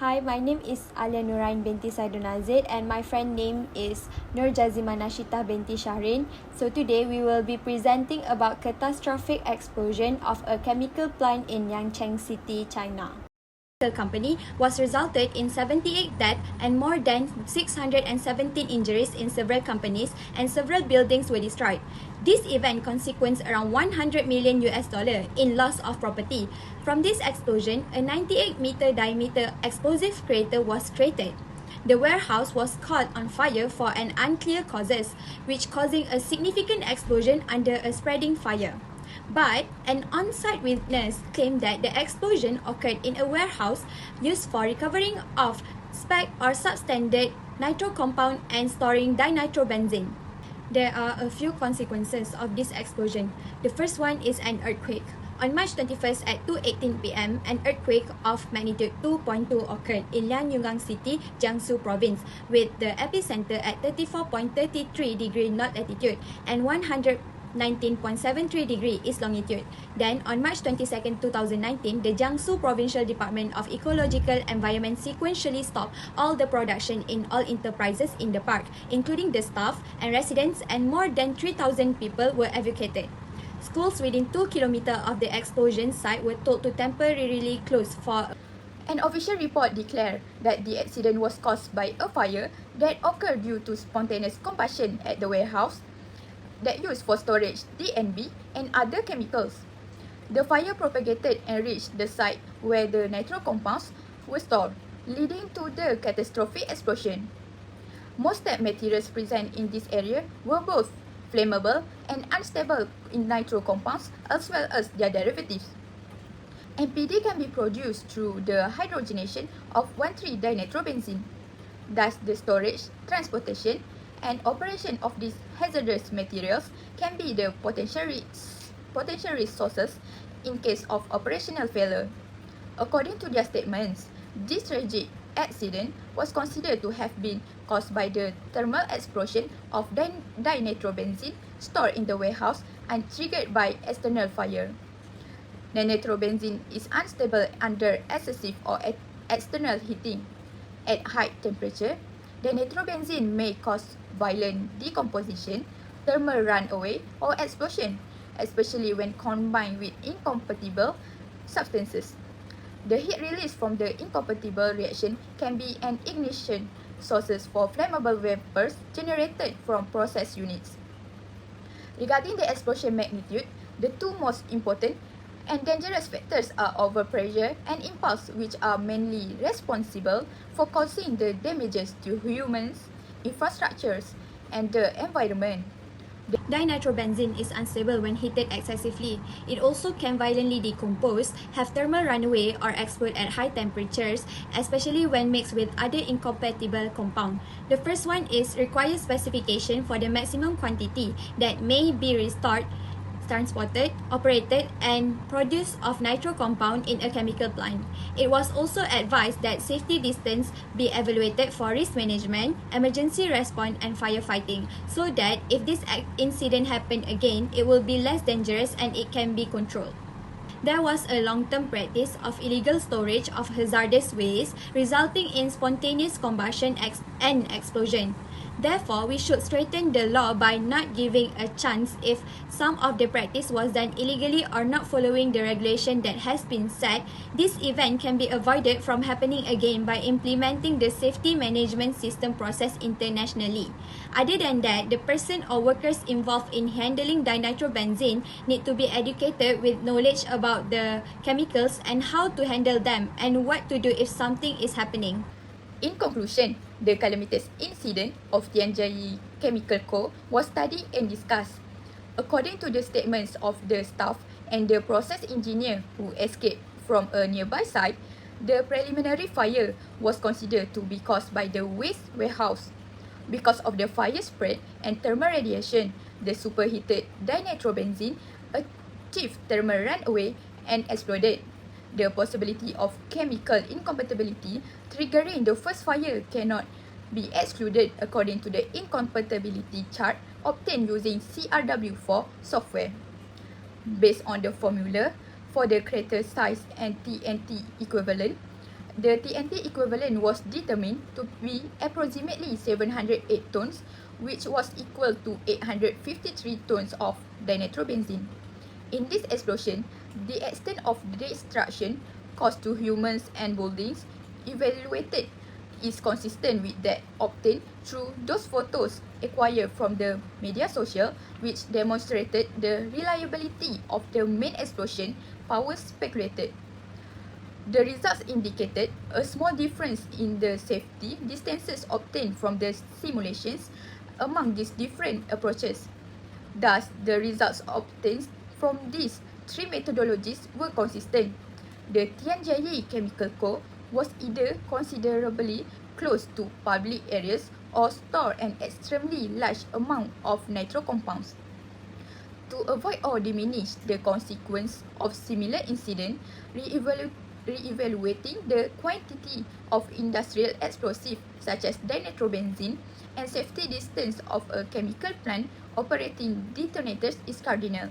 Hi, my name is ALYA NURAIN binti SAIDULNAZID and my friend name is Jazima Nasyitah binti SHAHRIN. So today we will be presenting about catastrophic explosion of a chemical plant in Yancheng City, China. The company was resulted in 78 deaths and more than 617 injuries in several companies, and several buildings were destroyed. This event consequenced around $100 million in loss of property. From this explosion, a 98-meter diameter explosive crater was created. The warehouse was caught on fire for an unclear causes, which causing a significant explosion under a spreading fire. But an on-site witness claimed that the explosion occurred in a warehouse used for recovering of spec or substandard nitro compound and storing dinitrobenzene. There are a few consequences of this explosion. The first one is an earthquake. On March 21st at 2:18 p.m., an earthquake of magnitude 2.2 occurred in Lianyungang City, Jiangsu Province, with the epicenter at 34.33 degree north latitude and 119.73 degree east longitude. Then, on March 22nd, 2019, the Jiangsu Provincial Department of Ecological Environment sequentially stopped all the production in all enterprises in the park, including the staff and residents, and more than 3,000 people were evacuated. Schools within 2 kilometers of the explosion site were told to temporarily close for. An official report declared that the accident was caused by a fire that occurred due to spontaneous combustion at the warehouse that used for storage DNB and other chemicals. The fire propagated and reached the site where the nitro compounds were stored, leading to the catastrophic explosion. Most step materials present in this area were both flammable and unstable in nitro compounds as well as their derivatives. NPD can be produced through the hydrogenation of 1,3-dinitrobenzene. Thus, the storage, transportation, and operation of these hazardous materials can be the potential risk sources in case of operational failure. According to their statements, this tragic accident was considered to have been caused by the thermal explosion of dinitrobenzene stored in the warehouse and triggered by external fire. Dinitrobenzene is unstable under excessive or external heating. At high temperature, dinitrobenzene may cause violent decomposition, thermal runaway, or explosion, especially when combined with incompatible substances. The heat released from the incompatible reaction can be an ignition sources for flammable vapors generated from process units. Regarding the explosion magnitude, the two most important and dangerous factors are overpressure and impulse, which are mainly responsible for causing the damages to humans, infrastructures, and the environment. Dinitrobenzene is unstable when heated excessively. It also can violently decompose, have thermal runaway, or explode at high temperatures, especially when mixed with other incompatible compounds. The first one is requires specification for the maximum quantity that may be restored, transported, operated, and produced of nitro compound in a chemical plant. It was also advised that safety distance be evaluated for risk management, emergency response, and firefighting, so that if this incident happened again, it will be less dangerous and it can be controlled. There was a long-term practice of illegal storage of hazardous waste, resulting in spontaneous combustion and explosion. Therefore, we should straighten the law by not giving a chance if some of the practice was done illegally or not following the regulation that has been set. This event can be avoided from happening again by implementing the safety management system process internationally. Other than that, the person or workers involved in handling dinitrobenzene need to be educated with knowledge about the chemicals and how to handle them and what to do if something is happening. In conclusion, the calamitous incident of Tianjiayi Chemical Co was studied and discussed. According to the statements of the staff and the process engineer who escaped from a nearby site, the preliminary fire was considered to be caused by the waste warehouse. Because of the fire spread and thermal radiation, the superheated dinitrobenzene achieved thermal runaway and exploded. The possibility of chemical incompatibility triggering the first fire cannot be excluded according to the incompatibility chart obtained using CRW4 software. Based on the formula for the crater size and TNT equivalent, The TNT equivalent was determined to be approximately 708 tons, which was equal to 853 tons of dinitrobenzene. In this explosion, the extent of destruction caused to humans and buildings evaluated is consistent with that obtained through those photos acquired from the media social, which demonstrated the reliability of the main explosion power speculated. The results indicated a small difference in the safety distances obtained from the simulations among these different approaches. Thus, the results obtained from these three methodologies were consistent. The Tianjiayi Chemical Co was either considerably close to public areas or stored an extremely large amount of nitro compounds. To avoid or diminish the consequence of similar incident, re-evaluating the quantity of industrial explosive such as dinitrobenzene and safety distance of a chemical plant operating detonators is cardinal.